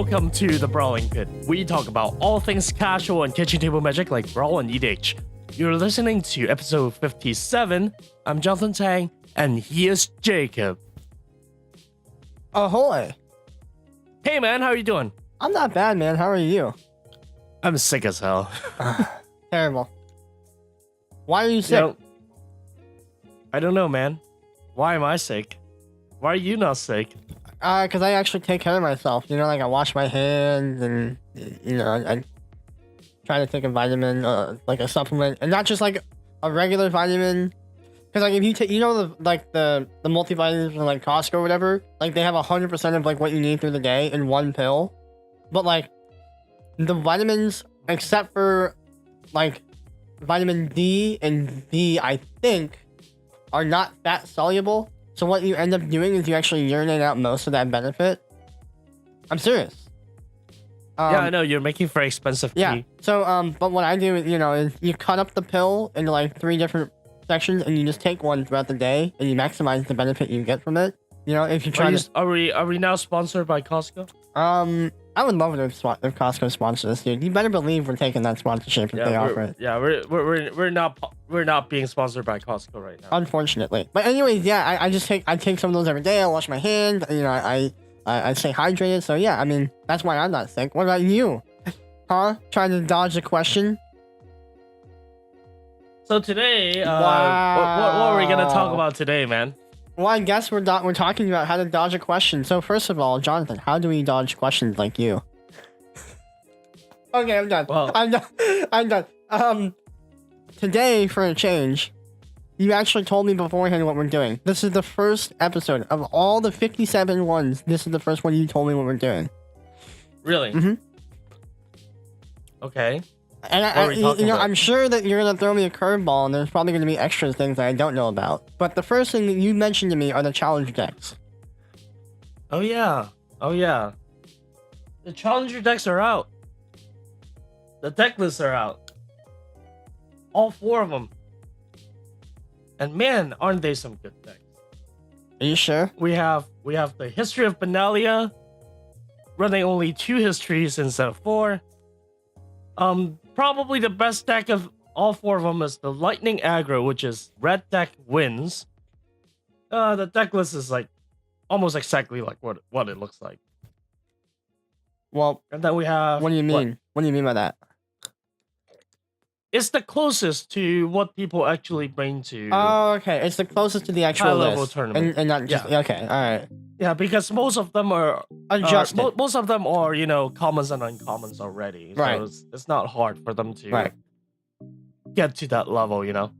welcome to the Brawling Pit. We talk about all things casual and kitchen table magic like Brawl and EDH. You're listening to episode 57. I'm Johnathan, and here's Jacob. Ahoy! Hey man, how are you doing? I'm not bad, man. How are you? I'm sick as hell. Terrible. Why are you sick? You know, I don't know, man. Why am I sick? Why are you not sick? Because I actually take care of myself. You know, like I wash my hands and, you know, I try to take a vitamin, like a supplement, and not just like a regular vitamin. Because like if you take, you know, the multivitamins from like Costco or whatever, like they have 100% of like what you need through the day in one pill. But like the vitamins, except for like vitamin D and B, I think, are not fat soluble. So what you end up doing is you actually urinate out most of that benefit. I'm serious. Yeah, I know, you're making very expensive tea. Yeah. So but what I do, you know, is you cut up the pill into like 3 different sections, and you just take one throughout the day, and you maximize the benefit you get from it. You know, if you try to... Are we now sponsored by Costco? I would love it if Costco sponsors this, dude. You better believe we're taking that sponsorship if they offer it. Yeah, we're not being sponsored by Costco right now. Unfortunately. But anyways, yeah, I take some of those every day. I wash my hands. You know, I stay hydrated. So yeah, I mean, that's why I'm not sick. What about you? Huh? Trying to dodge the question? So today, what Wow. are we gonna talk about today, man? Well, I guess we're talking about how to dodge a question. So first of all, Johnathan, how do we dodge questions like you? Okay, I'm done. Well, I'm done. Today, for a change, you actually told me beforehand what we're doing. This is the first episode of all the 57 ones. This is the first one you told me what we're doing. really? Mm-hmm. Okay. And you know, I'm sure that you're gonna throw me a curveball, and there's probably gonna be extra things that I don't know about. But the first thing that you mentioned to me are the challenge decks. Oh yeah. The challenger decks are out. The deck lists are out. All 4 of them. And man, aren't they some good decks? Are you sure? We have the history of Benalia, running only 2 histories instead of 4. Probably the best deck of all 4 of them is the Lightning Aggro, which is red deck wins. The deck list is like almost exactly like what it looks like. Well, And then we have... what do you mean? What do you mean by that? It's the closest to what people actually bring to... Oh, okay. It's the closest to the actual high-level list. tournament. And not just... Yeah. Okay, alright. Yeah, because most of them are... Adjusted. most of them are, you know, commons and uncommons already. Right. So it's not hard for them to Right. get to that level, you know?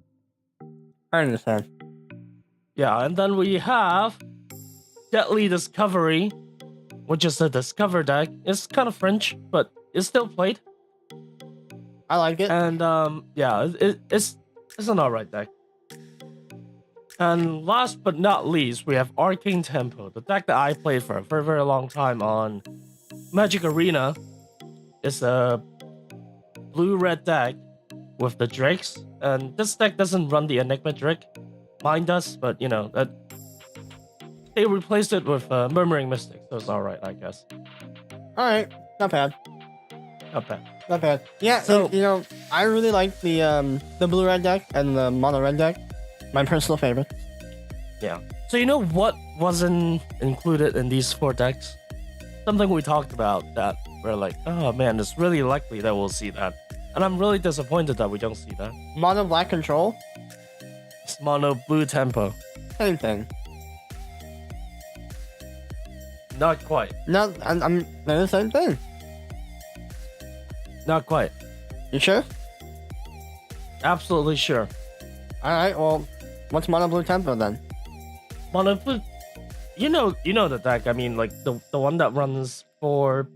I understand. Yeah, and then we have Deadly Discovery, which is a Discover deck. It's kind of French, but it's still played. I like it. And yeah, it's an alright deck. And last but not least, we have Arcane Tempo, the deck that I played for a very, very long time on Magic Arena. It's a blue-red deck with the Drakes, and this deck doesn't run the Enigma Drake. Mine does, but you know, that they replaced it with Murmuring Mystic, so it's alright, I guess. Alright. Not bad. Not bad. Not bad. Yeah, So- you know, I really like the blue-red deck and the mono-red deck. My personal favorite. Yeah. So you know what wasn't included in these 4 decks? Something we talked about that we're like, oh man, it's really likely that we'll see that. And I'm really disappointed that we don't see that. Mono-black control? It's mono blue tempo. Same thing. Not quite. No, I'm they're the same thing. Not quite. You sure? Absolutely sure. Alright, well, what's mono-blue tempo then? Mono blue. You know the deck. I mean, like the one that runs for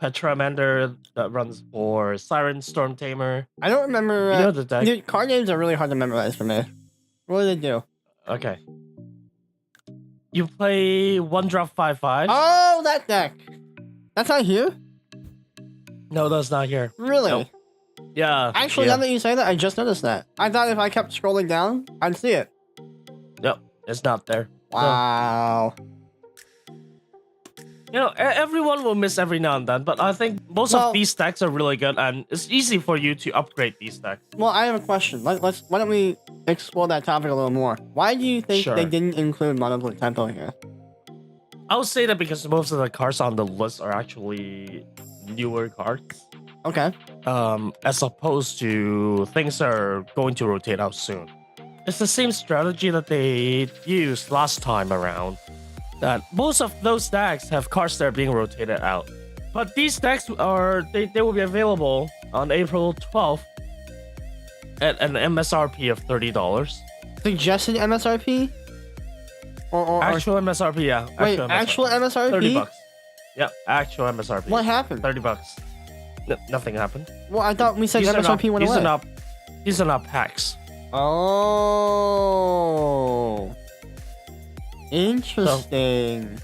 Petramander, that runs for Siren Storm Tamer. I don't remember... You know the deck. Dude, card names are really hard to memorize for me. What do they do? Okay. You play 1-drop 5/5. Oh, that deck! That's not here? No, that's not here. Really? Nope. Yeah. Actually, yeah. now that you say that, I just noticed that. I thought if I kept scrolling down, I'd see it. Nope, it's not there. Wow. Everyone will miss every now and then, but I think most Well- of these stacks are really good, and it's easy for you to upgrade these stacks. Well, I have a question. Why don't we explore that topic a little more? Why do you think Sure. they didn't include Mono Blue Tempo here? I would say that because most of the cards on the list are actually newer cards, Okay. as opposed to things that are going to rotate out soon. It's the same strategy that they used last time around. That most of those stacks have cards that are being rotated out. But these stacks they will be available on April 12th at an MSRP of $30. Suggested MSRP? Or Actual MSRP, yeah. wait, actual MSRP? 30 bucks. Yeah, actual MSRP. What happened? 30 bucks. Nothing happened. Well, I thought we said These are MSRP not- went these away. are not these are not packs. Oh. Interesting.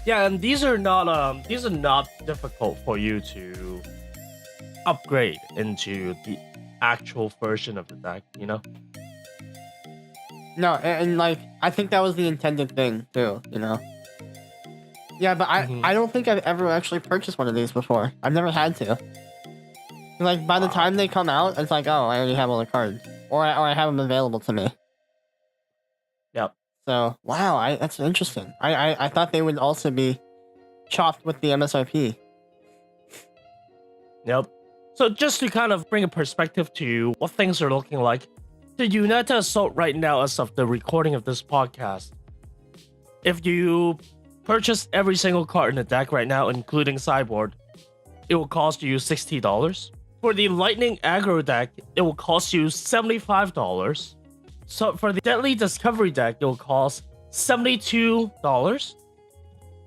Yeah, and these are not difficult for you to upgrade into the actual version of the deck, No, and like, I think that was the intended thing, too, Yeah, but I don't think I've ever actually purchased one of these before. I've never had to. Like, by the time they come out, it's like, oh, I already have all the cards. Or I have them available to me. Yep. So, wow, that's interesting. I thought they would also be chopped with the MSRP. Yep. So just to kind of bring a perspective to what things are looking like, the Johnathan Assault right now, as of the recording of this podcast, if you purchase every single card in the deck right now, including sideboard, it will cost you $60. For the Lightning Aggro deck, it will cost you $75. So for the Deadly Discovery deck, it will cost $72.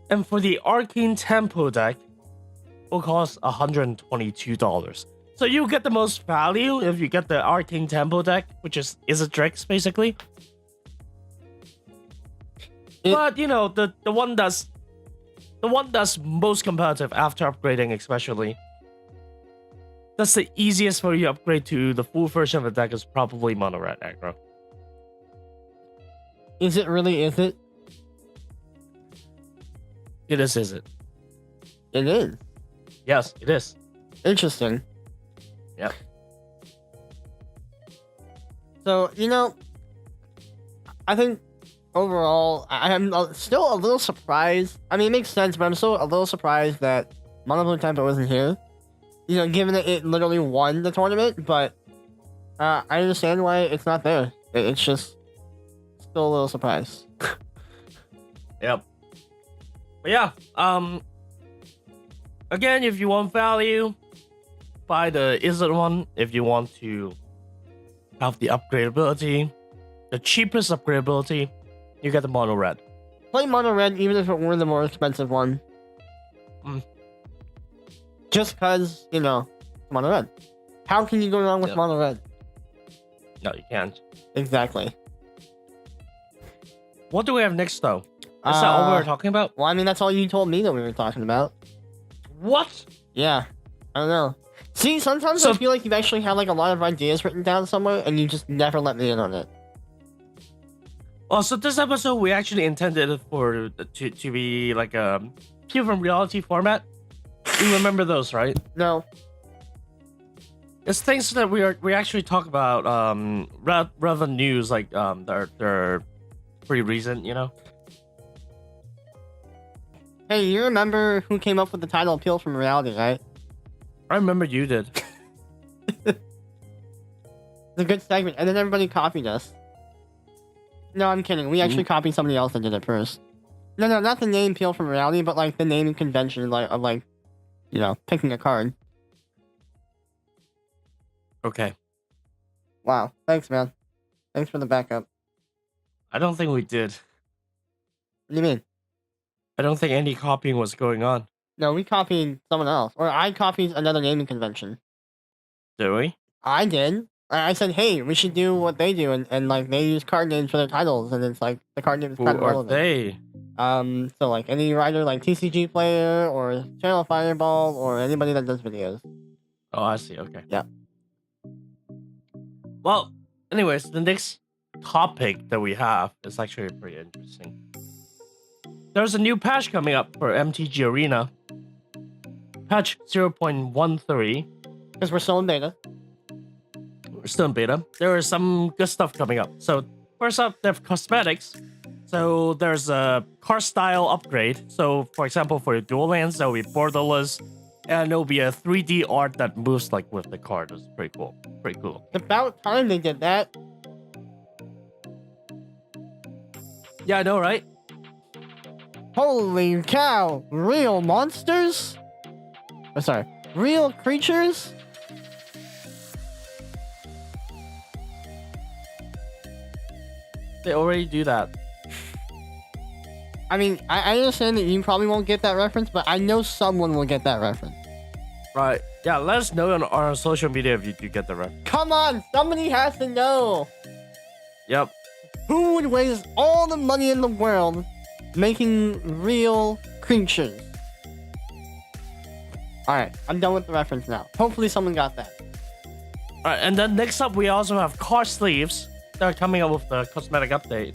And for the Arcane Tempo deck, it will cost $122. So you get the most value if you get the Arcane Tempo deck, which is a Drix basically. But the one that's most competitive after upgrading, especially. That's the easiest for you to upgrade to the full version of the deck is probably Mono Red Aggro. Is it really? Is it? It is it? It is. Yes, it is. Interesting. Yep. So, I think overall, I'm still a little surprised. I mean, it makes sense, but I'm still a little surprised that Mono Blue Tempo isn't here. Given that it literally won the tournament, but I understand why it's not there. It's just still a little surprised. Yep. But yeah, again, if you want value, buy the Izzet one. If you want to have the upgradability, the cheapest upgradability, you get the Mono Red. Play Mono Red even if it were the more expensive one. Just because, Mono Red. How can you go wrong with Mono Red? No, you can't. Exactly. What do we have next, though? Is that all we were talking about? Well, I mean, that's all you told me that we were talking about. What? Yeah. I don't know. See, sometimes I feel like you've actually had, like, a lot of ideas written down somewhere, and you just never let me in on it. Oh, so this episode, we actually intended it to be, like, a Pure from Reality format? You remember those, right? No. It's things that we actually talk about rather than news, like they're pretty recent, Hey, you remember who came up with the title Appeal from Reality, right? I remember you did. It's a good segment, and then everybody copied us. No, I'm kidding. We actually copied somebody else that did it first. No, not the name Appeal from Reality, but like the naming convention, of picking a card. Okay. Wow. Thanks, man. Thanks for the backup. I don't think we did. What do you mean? I don't think any copying was going on. No, we copied someone else. Or I copied another naming convention. Did we? I did. I said, hey, we should do what they do, and like they use card names for their titles, and it's like the card name is Who kind of are relevant. they? So like any writer like TCG player or Channel Fireball or anybody that does videos. Oh, I see. Okay. Yeah. Well, anyways, the next topic that we have is actually pretty interesting. there's a new patch coming up for MTG Arena. Patch 0.13. Because we're still in beta. We're still in beta. There is some good stuff coming up. So first up, they have cosmetics. So there's a card style upgrade. So for example, for your dual lands, there will be borderless, and there'll be a 3D art that moves like with the card. It's pretty cool. Pretty cool. It's about time they did that. Yeah, I know, right? Holy cow! Real monsters? Oh, sorry. Real creatures? They already do that. I mean, I understand that you probably won't get that reference, but I know someone will get that reference. Right. Yeah, let us know on our social media if you do get the reference. Come on! Somebody has to know! Yep. Who would waste all the money in the world making real creatures? Alright, I'm done with the reference now. Hopefully someone got that. Alright, and then next up, we also have card sleeves that are coming up with the cosmetic update.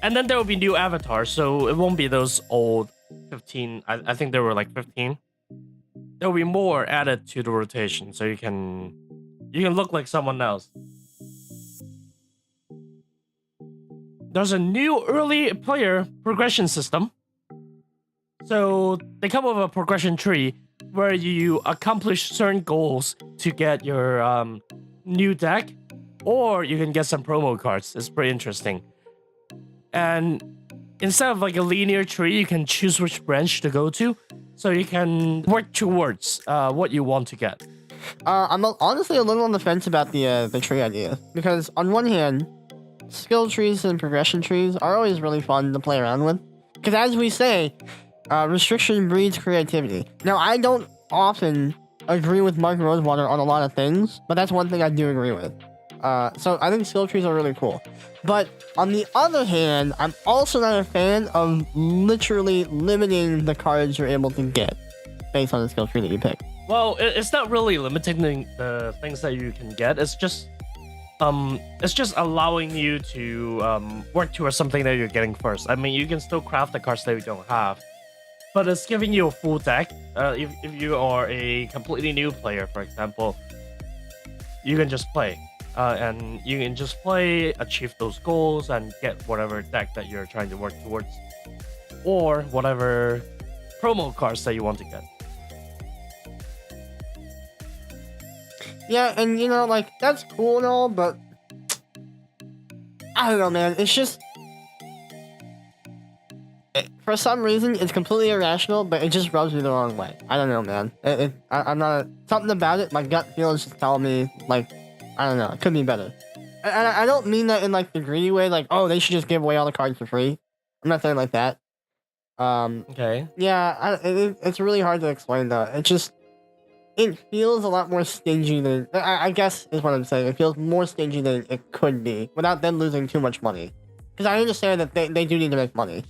And then there will be new avatars, so it won't be those old 15. I think there were like 15. There will be more added to the rotation, so you can look like someone else. There's a new early player progression system. So they come up with a progression tree where you accomplish certain goals to get your new deck, or you can get some promo cards. It's pretty interesting. And instead of like a linear tree, you can choose which branch to go to, so you can work towards what you want to get. I'm honestly a little on the fence about the tree idea, because on one hand, skill trees and progression trees are always really fun to play around with. Because as we say, restriction breeds creativity. Now, I don't often agree with Mark Rosewater on a lot of things, but that's one thing I do agree with. So I think skill trees are really cool. But on the other hand, I'm also not a fan of literally limiting the cards you're able to get based on the skill tree that you pick. Well, it's not really limiting the things that you can get. It's just allowing you to work towards something that you're getting first. I mean, you can still craft the cards that you don't have, but it's giving you a full deck. If you are a completely new player, for example, you can just play. And you can just play, achieve those goals, and get whatever deck that you're trying to work towards, or whatever promo cards that you want to get. Yeah, and you know, like, that's cool and all, but I don't know, man. It's just, for some reason, it's completely irrational, but it just rubs me the wrong way. I don't know, man. I'm not something about it. My gut feels just telling me, like, I don't know. It could be better. And I don't mean that in like the greedy way, like, oh, they should just give away all the cards for free. I'm not saying like that. Okay. Yeah, it's really hard to explain though. It feels a lot more stingy than I guess is what I'm saying. It feels more stingy than it could be without them losing too much money. Because I understand that they do need to make money.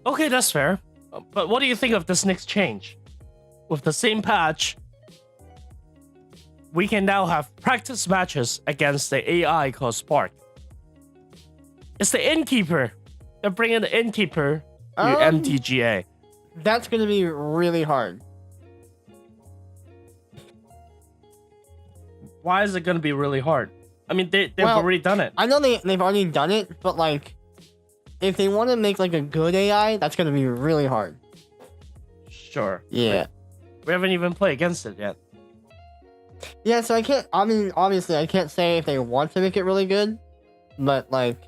Okay, that's fair. But what do you think of this next change? With the same patch, we can now have practice matches against the AI called Spark. It's the Innkeeper. They're bringing the Innkeeper to MTGA. That's going to be really hard. Why is it going to be really hard? I mean, they've already done it. I know they've already done it, but like, if they want to make like a good AI, that's going to be really hard. Sure. Yeah. We haven't even played against it yet. Yeah, so obviously I can't say if they want to make it really good, but like,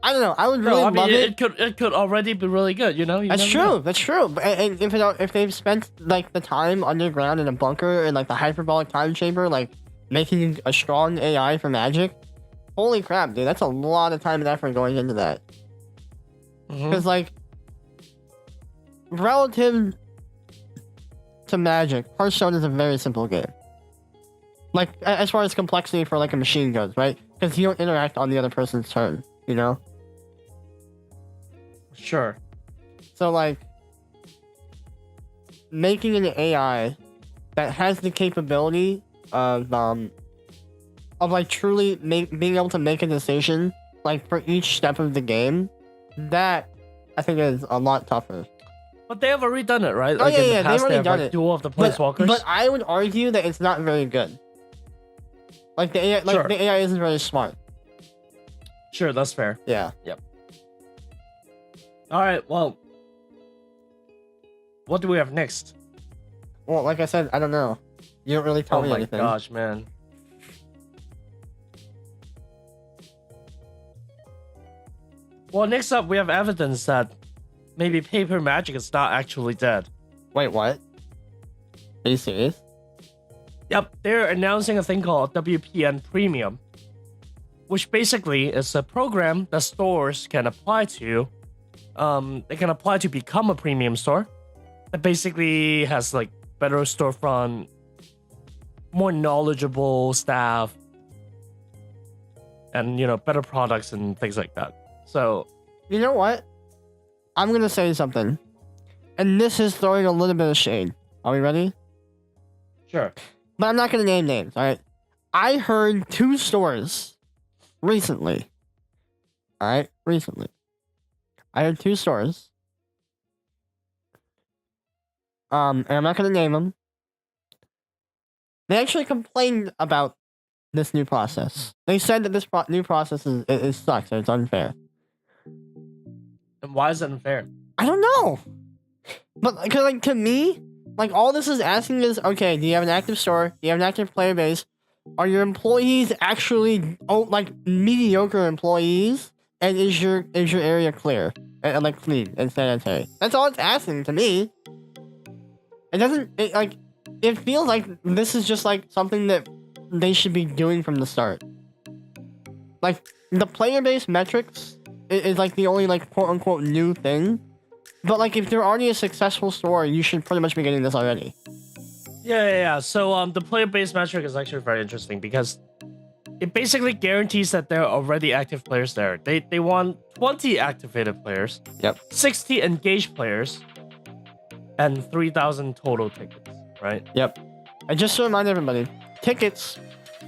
I don't know. I would really love it. It could already be really good, you know? That's true. That's true. And if they've spent like the time underground in a bunker in like the hyperbolic time chamber, like making a strong AI for Magic, holy crap, dude, that's a lot of time and effort going into that. Because like, relative to Magic, Hearthstone is a very simple game. Like, as far as complexity for, like, a machine goes, right? Because you don't interact on the other person's turn, you know? Sure. So, like, making an AI that has the capability of like, truly being able to make a decision, like, for each step of the game, that I think it's a lot tougher. But they have already done it, right? Oh, Like yeah, in yeah, the they've past, already they have done like it. Duel of the Planeswalkers. But I would argue that it's not very good. Like the AI, Sure. the AI isn't very smart. Sure, that's fair. Yeah. All right, well, what do we have next? Well, like I said, I don't know. You don't really tell Oh me my anything. gosh, man. Well, next up, we have evidence that maybe paper magic is not actually dead. Wait, what? Are you serious? Yep, they're announcing a thing called WPN Premium, which basically is a program that stores can apply to. They can apply to become a premium store. That basically has like better storefront, more knowledgeable staff, and better products and things like that. So You know what? I'm gonna say something, and this is throwing a little bit of shade. Are we ready? sure. But I'm not gonna name names. All right. I heard 2 stores recently. All right, recently. I heard 2 stores. And I'm not gonna name them. They actually complained about this new process. They said that this new process is sucks and it's unfair. And why is it unfair? I don't know. But because like to me, like all this is asking is, okay, do you have an active store? Do you have an active player base? Are your employees actually like mediocre employees? And is your area clear and like clean and sanitary? That's all it's asking to me. It doesn't it feels like this is just like something that they should be doing from the start. Like the player base metrics is like the only like quote unquote new thing. But like if they're already a successful store, you should pretty much be getting this already. Yeah. So the player base metric is actually very interesting because it basically guarantees that there are already active players there. They want 20 activated players. Yep. 60 engaged players. And 3,000 total tickets, right? Yep. And just to remind everybody, tickets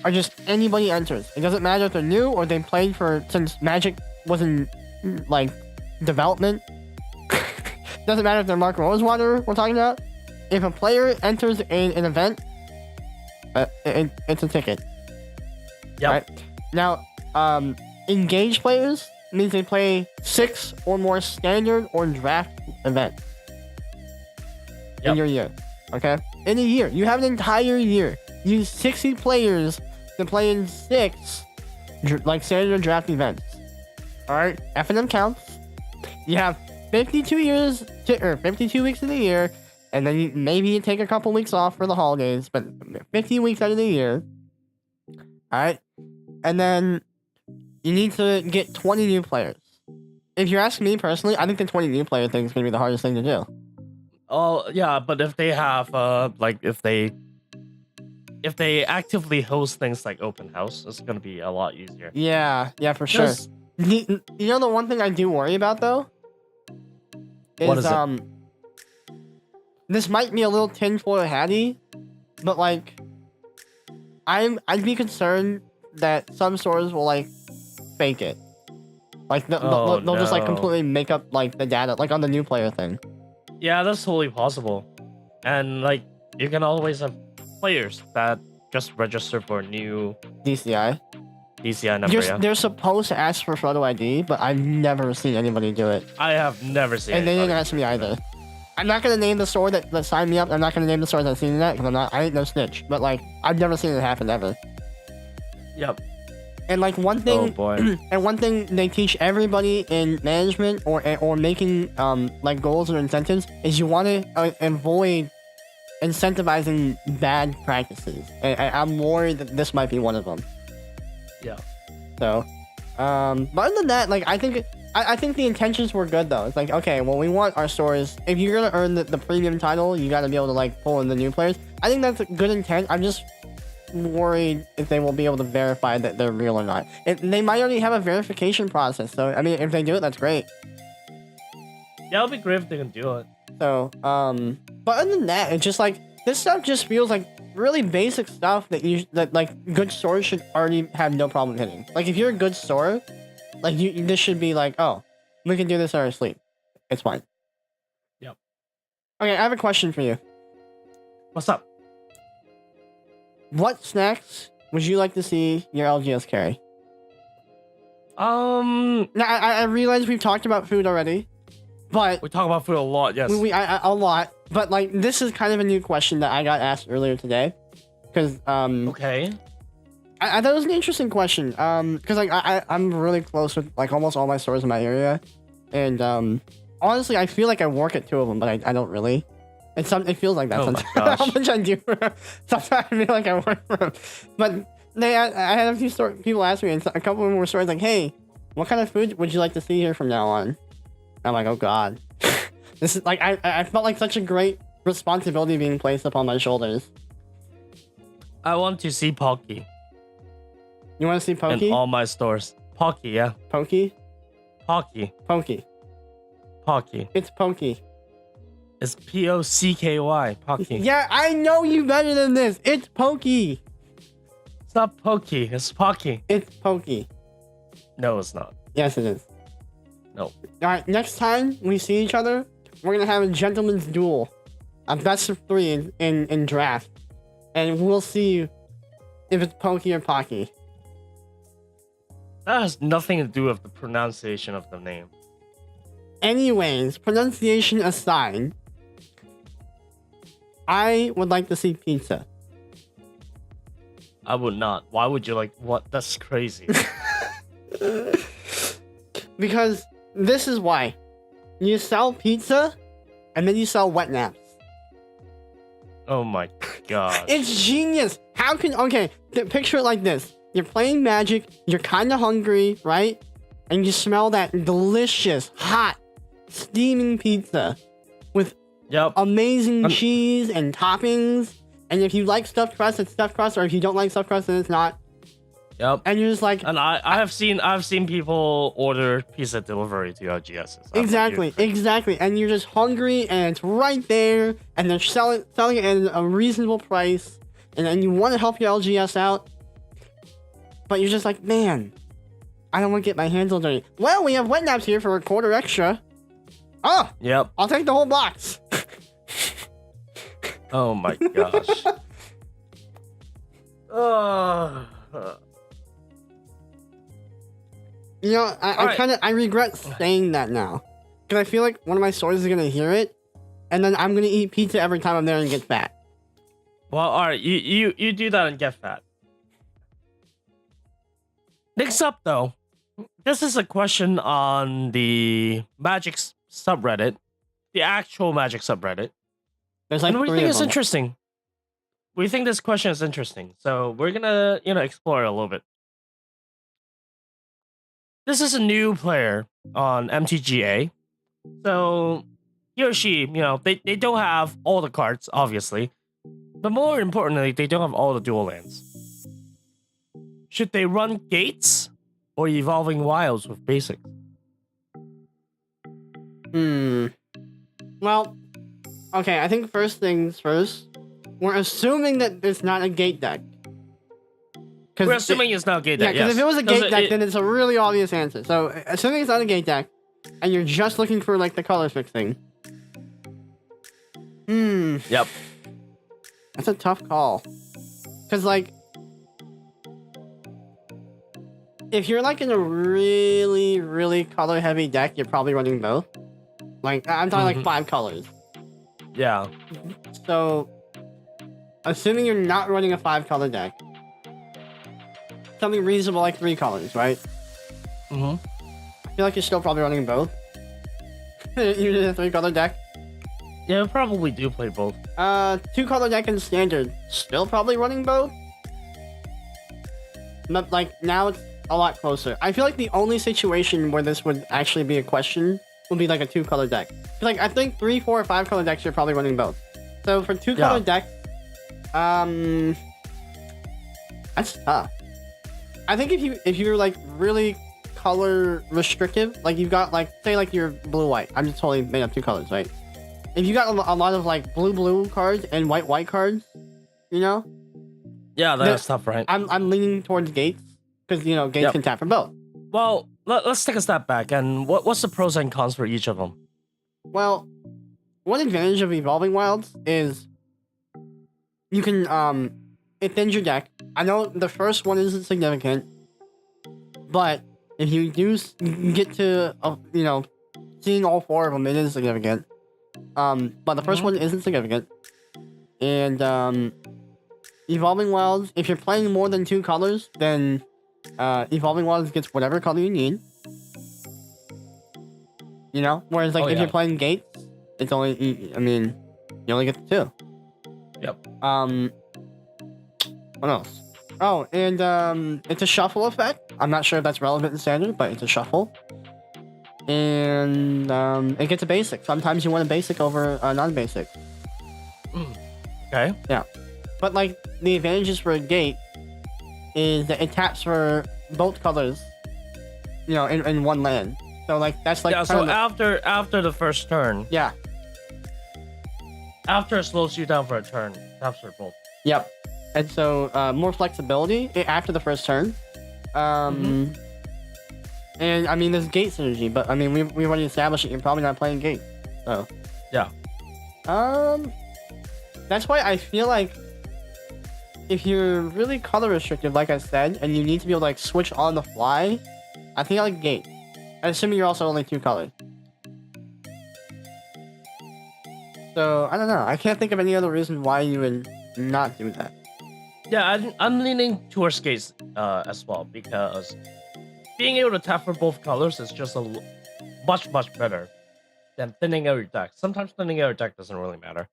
are just anybody enters. It doesn't matter if they're new or they played since Magic was in like development. Doesn't matter if they're Mark Rosewater we're talking about. If a player enters an event, it's a ticket. Yep. Right? Now, engaged players means they play 6 or more standard or draft events. Yep. In your year, okay? In a year, you have an entire year. You use 60 players to play in 6 like standard draft events. All right, F&M counts. You have 52 weeks in the year, and then maybe you take a couple weeks off for the holidays, but 50 weeks out of the year. All right, and then you need to get 20 new players. If you're asking me personally, I think the 20 new player thing is gonna be the hardest thing to do. Oh yeah, but if they have if they actively host things like open house, it's gonna be a lot easier. Yeah, for sure. You know the one thing I do worry about though is, what is it? This might be a little tinfoil hatty, but like I'd be concerned that some stores will like fake it. Like they'll just like completely make up like the data like on the new player thing. Yeah, that's totally possible. And like you can always have players that just register for a new DCI number. They're supposed to ask for photo ID, but I've never seen anybody do it. I have never seen it. And they didn't ask me either. I'm not gonna name the store that signed me up. I'm not gonna name the store that's seen that because I ain't no snitch. But like I've never seen it happen ever. Yep. And like one thing, oh boy. And one thing they teach everybody in management or making like goals or incentives is you want to avoid incentivizing bad practices. And I'm worried that this might be one of them. Yeah. So, but other than that, like I think the intentions were good though. It's like, okay, well we want our stores. If you're gonna earn the premium title, you got to be able to like pull in the new players. I think that's a good intent. I'm just worried if they will be able to verify that they're real or not. They might already have a verification process, so I mean, if they do it, that's great. Yeah, it'll be great if they can do it. So, but other than that, it's just like this stuff just feels like really basic stuff that like good stores should already have no problem hitting. Like if you're a good store, like this should be like, oh, we can do this in our sleep. It's fine. Yep. Okay, I have a question for you. What's up? What snacks would you like to see your LGS carry? Now, I realize we've talked about food already, but We talk about food a lot, yes. A lot. But like, this is kind of a new question that I got asked earlier today, because Okay. I thought it was an interesting question. Because like I'm really close with like almost all my stores in my area, and honestly, I feel like I work at 2 of them, but I don't really. It feels like that Oh my sometimes. gosh. How much I do. Sometimes I feel like I work for them, but I had a few people ask me, and a couple of them were stories like, "Hey, what kind of food would you like to see here from now on?" I'm like, "Oh God, this is like I felt like such a great responsibility being placed upon my shoulders." I want to see Pocky You want to see in Pokey? all my stores. Pocky, yeah. Pokey? Pocky. Pokey. Pocky. It's Pokey. It's P-O-C-K-Y. Pocky. Yeah, I know you better than this. It's Pokey. It's not Pokey. It's Pocky. It's Pokey. No, it's not. Yes, it is. No. All right, next time we see each other, we're gonna have a gentleman's duel, a best of 3 in draft, and we'll see if it's Pokey or Pocky. That has nothing to do with the pronunciation of the name. Anyways, pronunciation aside, I would like to see pizza. I would not. Why would you like what? That's crazy. Because this is why. You sell pizza, and then you sell wet naps. Oh my god. It's genius. How can... Okay, picture it like this. You're playing Magic, you're kind of hungry, right? And you smell that delicious, hot, steaming pizza with Yep. amazing cheese and toppings. And if you like stuffed crust, it's stuffed crust. Or if you don't like stuffed crust, then it's not. Yep. And you're just like... And I've seen people order pizza delivery to LGSs. Exactly. And you're just hungry, and it's right there, and they're selling it at a reasonable price, and then you want to help your LGS out, but you're just like, man, I don't want to get my hands on dirty. Well, we have wet naps here for a quarter extra. Oh, Yep. I'll take the whole box. Oh my gosh. You know, I regret saying that now, because I feel like one of my stores is gonna hear it, and then I'm gonna eat pizza every time I'm there and get fat. Well, all right. You do that and get fat. Next up, though, this is a question on the Magic subreddit, the actual Magic subreddit. There's like And we 3 think of it's them. interesting. We think this question is interesting, so we're gonna, explore it a little bit. This is a new player on MTGA, so he or she, they don't have all the cards, obviously, but more importantly, they don't have all the dual lands. Should they run Gates or Evolving Wilds with basics? Well, okay, I think first things first, we're assuming that it's not a gate deck. We're assuming it's not a gate deck. Yeah, because if it was a gate deck, it- then it's a really obvious answer. So, assuming it's not a gate deck, and you're just looking for, like, the color fixing. Yep. That's a tough call. Because, like, if you're, like, in a really, really color-heavy deck, you're probably running both. Like, I'm talking, like, 5 colors. Yeah. So, assuming you're not running a 5-color deck, something reasonable like 3 colors, right? Mm-hmm. I feel like you're still probably running both. Even in a 3-color deck. Yeah, we probably do play both. 2-color deck and standard, still probably running both. But like now it's a lot closer. I feel like the only situation where this would actually be a question would be like a 2-color deck. Like I think 3, 4, or 5-color decks you're probably running both. So for 2-color decks, that's tough. I think if you're like really color restrictive, like you've got like say like you're blue-white. I'm just totally made up 2 colors, right? If you got a lot of like blue cards and white cards, you know? Yeah, that's tough, right? I'm leaning towards Gates because Gates Yep. can tap for both. Well, let's take a step back and what's the pros and cons for each of them? Well, one advantage of Evolving Wilds is you can it thins your deck. I know the first one isn't significant, but if you get to seeing all 4 of them, it is significant. But the first one isn't significant, and Evolving Wilds, if you're playing more than 2 colors, then Evolving Wilds gets whatever color you need. Whereas if you're playing Gates, it's only you only get 2. Yep. What else? Oh, and it's a shuffle effect. I'm not sure if that's relevant in Standard, but it's a shuffle. And it gets a basic. Sometimes you want a basic over a non-basic. Okay. Yeah. But the advantages for a Gate is that it taps for both colors, in one land. So that's so after the first turn. Yeah. After it slows you down for a turn, taps for both. Yep. And so more flexibility after the first turn. And there's Gate synergy, but we've already established that you're probably not playing Gate. So yeah. That's why I feel like if you're really color restricted, like I said, and you need to be able to switch on the fly, I think I like Gate. Assuming you're also only 2 colors. So I don't know. I can't think of any other reason why you would not do that. Yeah, I'm leaning towards Gates as well, because being able to tap for both colors is just much better than thinning out your deck. Sometimes thinning out your deck doesn't really matter.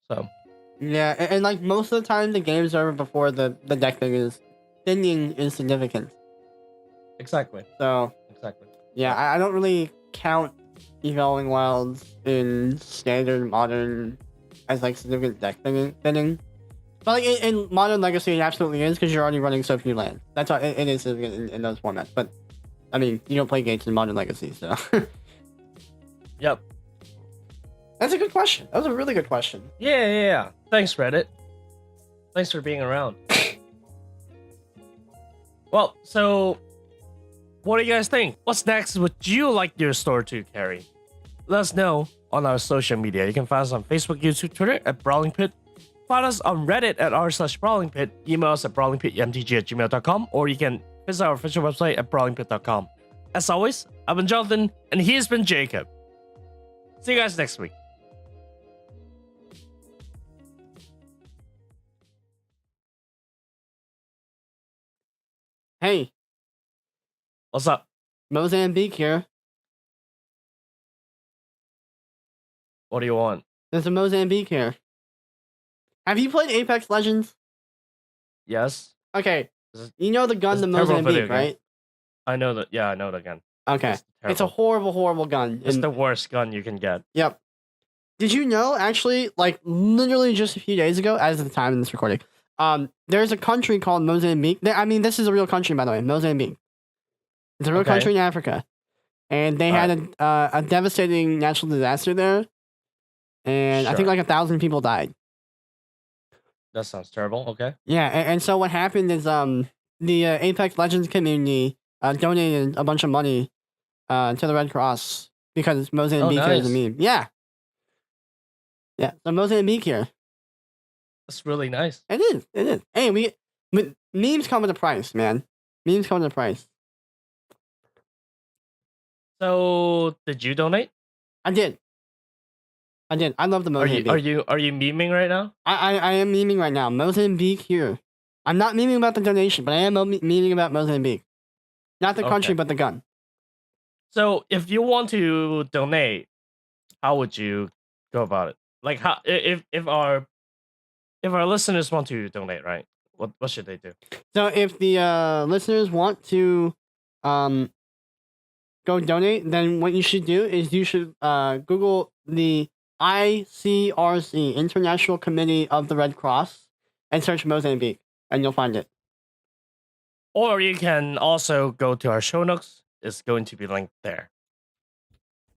So yeah, and most of the time the game's over before the deck thinning is significant. Exactly. So exactly. Yeah, I don't really count Evolving Wilds in Standard Modern as significant deck thinning. But in Modern Legacy, it absolutely is, because you're already running so few lands. That's why it is significant in those formats. But you don't play Gates in Modern Legacy, so. Yep. That's a good question. That was a really good question. Yeah. Thanks, Reddit. Thanks for being around. Well, so what do you guys think? What's next? Would you like your store to carry? Let us know on our social media. You can find us on Facebook, YouTube, Twitter at Brawling Pit. Find us on Reddit at r/Brawling Pit. Email us at brawlingpitmtg@gmail.com, or you can visit our official website at brawlingpit.com. As always, I've been Johnathan, and he has been Jacob. See you guys next week. Hey. What's up? Mozambique here. What do you want? There's a Mozambique here. Have you played Apex Legends? Yes. Okay. You know the gun, the Mozambique, right? I know that. Yeah, I know the gun. Okay. It's a horrible gun. It's the worst gun you can get. Yep. Did you know, actually, literally just a few days ago, as of the time in this recording, there's a country called Mozambique. This is a real country, by the way, Mozambique. It's a real country in Africa. And they had a devastating natural disaster there. And I think 1,000 people died. That sounds terrible. Okay. Yeah, and so what happened is the Apex Legends community donated a bunch of money to the Red Cross because Mozambique is a meme. Yeah. Yeah, so Mozambique here. That's really nice. It is. Hey, memes come with a price, man. Memes come with a price. So, did you donate? I did. I love the Mozambique. Are you memeing right now? I am memeing right now. Mozambique here. I'm not memeing about the donation, but I am memeing about Mozambique. Not the country, but the gun. So, if you want to donate, how would you go about it? How if our listeners want to donate, right? What should they do? So, if the listeners want to go donate, then what you should do is you should Google the ICRC, International Committee of the Red Cross, and search Mozambique, and you'll find it. Or you can also go to our show notes. It's going to be linked there.